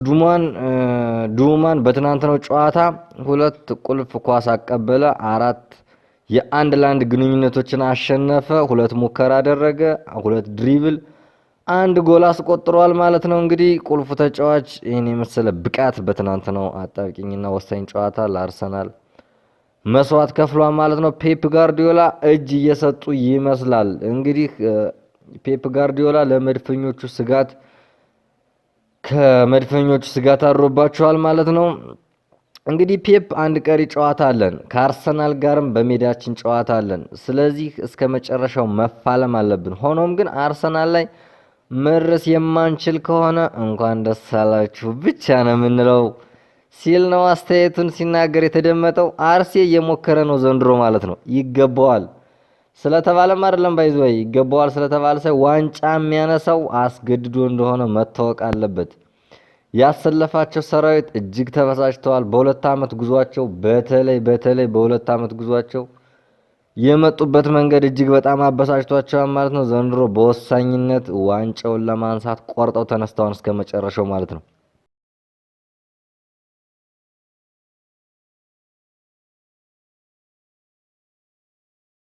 ዱማን በትናንትናው ጨዋታ 2 ቁልፍ ኳስ አቀበለ፣ 4 የአንድ ለአንድ ግንኙነቶችን አሸነፈ፣ 2 ሙከራ አደረገ፣ 2 ድሪብል፣ 1 ጎል አስቆጥሯል ማለት ነው። እንግዲህ ቁልፉ ተጫዋች ይህን የመሰለ ብቃት በትናንትናው አጣብቂኝና ወሳኝ ጨዋታ ለአርሰናል መስዋዕት ከፍሏል ማለት ነው። ፔፕ ጋርዲዮላ እጅ እየሰጡ ይመስላል። እንግዲህ ፔፕ ጋርዲዮላ ከመድፈኞቹ ስጋት አድሮባቸዋል ማለት ነው። እንግዲህ ፔፕ አንድ ቀሪ ጨዋታ አለን፣ ከአርሰናል ጋርም በሜዳችን ጨዋታ አለን። ስለዚህ እስከ መጨረሻው መፋለም አለብን። ሆኖም ግን አርሰናል ላይ መድረስ የማንችል ከሆነ እንኳን ደስ አላችሁ ብቻ ነው የምንለው ሲል ነው አስተያየቱን ሲናገር የተደመጠው። አርሴ እየሞከረ ነው ዘንድሮ ማለት ነው። ይገባዋል ስለተባለም አይደለም ባይዘይ ይገባዋል ስለተባለ ሳይ ዋንጫ የሚያነሳው አስገድዶ እንደሆነ መታወቅ አለበት። ያሰለፋቸው ሰራዊት እጅግ ተበሳጭተዋል። በሁለት ዓመት ጉዟቸው በተለይ በሁለት ዓመት ጉዟቸው የመጡበት መንገድ እጅግ በጣም አበሳጭቷቸዋል ማለት ነው። ዘንድሮ በወሳኝነት ዋንጫውን ለማንሳት ቆርጠው ተነስተዋል እስከ መጨረሻው ማለት ነው።